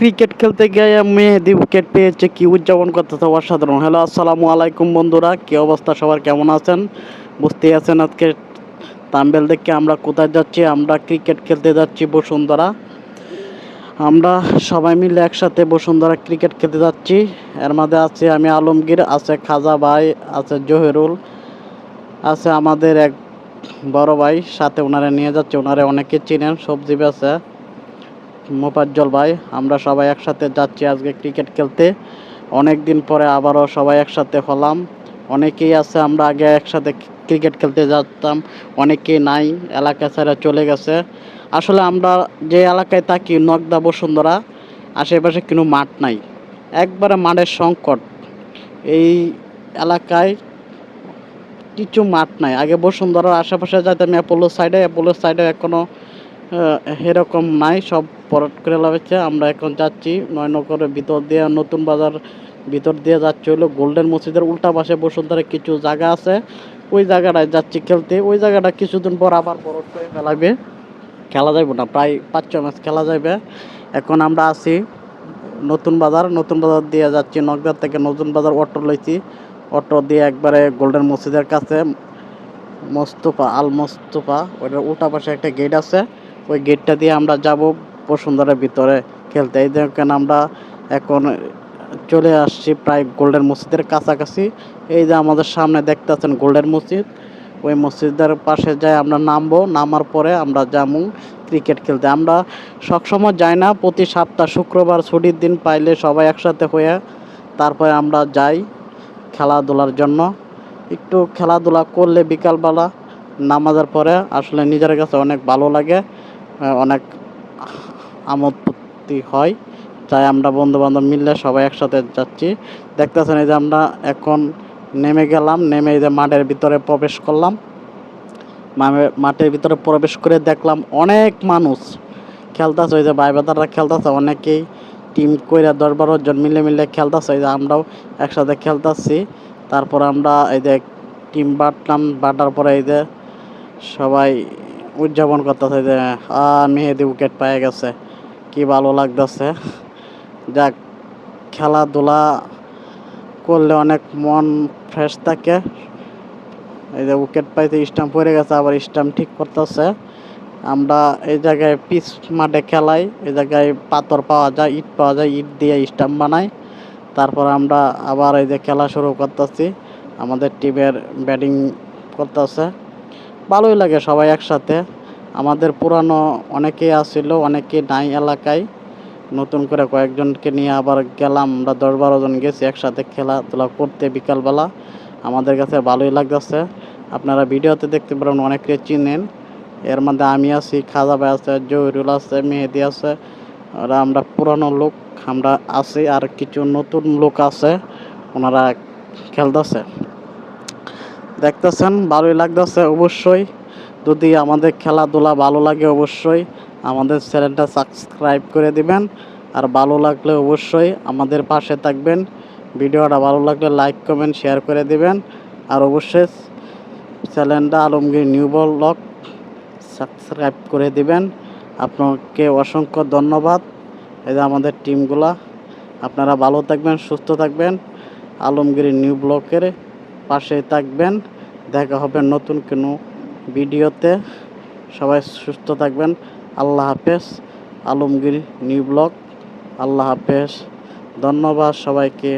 Cricket খেলতে গিয়ে মেহেদী wicket পেয়েছে, কি উদযাপন করতেছে অসাধারণ। হ্যালো, আসসালামু আলাইকুম বন্ধুরা, কি অবস্থা সবার, কেমন আছেন? বুঝতেই আছেন আজকে তাম্বেল দেখে আমরা কোথায় যাচ্ছি। আমরা ক্রিকেট খেলতে যাচ্ছি বসুন্ধরা। আমরা সবাই মিলে একসাথে বসুন্ধরা ক্রিকেট খেলতে যাচ্ছি। এর মধ্যে আছে আমি আলমগীর, আছে খাজা ভাই, আছে জহিরুল, আছে আমাদের এক বড় ভাই, সাথে ওনারা নিয়ে যাচ্ছে। ওনারা অনেকে চিনেন, সবজি বেচে মোফাজ্জল ভাই। আমরা সবাই একসাথে যাচ্ছি আজকে ক্রিকেট খেলতে। অনেক দিন পরে আবারও সবাই একসাথে হলাম। অনেকেই আছে আমরা আগে একসাথে ক্রিকেট খেলতে যেতাম, অনেকেই নাই, এলাকা ছেড়ে চলে গেছে। আসলে আমরা যে এলাকায় থাকি নগদা বসুন্ধরা, আশেপাশে কোনো মাঠ নাই, একবারে মাঠের সংকট। এই এলাকায় কিছু মাঠ নাই। আগে বসুন্ধরার আশেপাশে যাইতাম অ্যাপোলোর সাইডে এখনও এরকম নাই, সব পরট করে লাগাচ্ছে। আমরা এখন যাচ্ছি নয়নগরের ভিতর দিয়ে, নতুন বাজার ভিতর দিয়ে যাচ্ছি হলো গোল্ডেন মসজিদের উল্টা পাশে বসুন্ধরার কিছু জায়গা আছে, ওই জায়গাটায় যাচ্ছি খেলতে। ওই জায়গাটা কিছুদিন পর আবার পরট করে ফেলাবে, খেলা যাইব না, প্রায় 5-6 ম্যাচ খেলা যাবে। এখন আমরা আছি নতুন বাজার দিয়ে যাচ্ছি, নগদার থেকে নতুন বাজার অটো লইছি। অটো দিয়ে একবারে গোল্ডেন মসজিদের কাছে মোস্তফা ওইটার উল্টা পাশে একটা গেট আছে, ওই গেটটা দিয়ে আমরা যাব বসুন্ধরার ভিতরে খেলতে। এই দেখেন আমরা এখন চলে আসছি প্রায় গোল্ডেন মসজিদের কাছাকাছি। এই যে আমাদের সামনে দেখতেছেন গোল্ডেন মসজিদ, ওই মসজিদের পাশে যাই আমরা নামবো। নামার পরে আমরা যাবো ক্রিকেট খেলতে। আমরা সবসময় যাই না, প্রতি সপ্তাহ শুক্রবার ছুটির দিন পাইলে সবাই একসাথে হয়ে তারপরে আমরা যাই খেলাধুলার জন্য। একটু খেলাধুলা করলে বিকালবেলা নামাজের পরে আসলে নিজের কাছে অনেক ভালো লাগে, অনেক আমোদ ফুর্তি হয়। তাই আমরা বন্ধুবান্ধব মিললে সবাই একসাথে যাচ্ছি। দেখতেছেন এই যে আমরা এখন নেমে গেলাম, নেমে এই যে মাঠের ভিতরে প্রবেশ করলাম। মাঠের ভিতরে প্রবেশ করে দেখলাম অনেক মানুষ খেলতেছে। ওই যে ভাই বাদাররা খেলতেছে, অনেকেই টিম কইরা 10-12 জন মিলে খেলতেছে। এই যে আমরাও একসাথে খেলতেছি। তারপর আমরা এই যে টিম বাটার পরে এই যে সবাই উদযাপন করতেছে যে মেহেদী উইকেট পেয়ে গেছে, কি ভালো লাগতেছে। যাক, খেলাধুলা করলে অনেক মন ফ্রেশ থাকে। এই যে উইকেট পাইতে স্টাম্প পড়ে গেছে, আবার স্টাম্প ঠিক করতেছে। আমরা এই জায়গায় পিচ মাঠে খেলাই, এই জায়গায় পাথর পাওয়া যায়, ইট পাওয়া যায়, ইট দিয়ে স্টাম্প বানাই। তারপর আমরা আবার এই যে খেলা শুরু করতেছি, আমাদের টিমের ব্যাটিং করতেছে। ভালোই লাগে সবাই একসাথে। আমাদের পুরানো অনেকেই আসছিল, অনেকেই নাই এলাকায়, নতুন করে কয়েকজনকে নিয়ে আবার গেলাম। আমরা 10-12 জন গেছি একসাথে খেলাধুলা করতে বিকালবেলা। আমাদের কাছে ভালোই লাগতেছে। আপনারা ভিডিওতে দেখতে পারেন অনেকে চিনেন। এর মধ্যে আমি আছি, খাজা ভাই আছে, জহিরুল আছে, মেহেদি আছে। ওরা আমরা পুরানো লোক আমরা আছি, আর কিছু নতুন লোক আছে, ওনারা খেলতেছে। দেখতেছেন ভালোই লাগতেছে। অবশ্যই যদি আমাদের খেলাধুলা ভালো লাগে অবশ্যই আমাদের চ্যানেলটা সাবস্ক্রাইব করে দিবেন। আর ভালো লাগলে অবশ্যই আমাদের পাশে থাকবেন। ভিডিওটা ভালো লাগলে লাইক কমেন্ট শেয়ার করে দিবেন। আর অবশ্যই চ্যানেলটা আলমগীর নিউ ব্লগ সাবস্ক্রাইব করে দিবেন। আপনাকে অসংখ্য ধন্যবাদ। এই যে আমাদের টিমগুলা, আপনারা ভালো থাকবেন, সুস্থ থাকবেন, আলমগীর নিউ ব্লগের পাশে থাকবেন। দেখা হবে নতুন কোনো ভিডিওতে। সবাই সুস্থ থাকবেন। আল্লাহ হাফেজ। আলমগীর নিউ ব্লগ, আল্লাহ হাফেজ। ধন্যবাদ সবাইকে।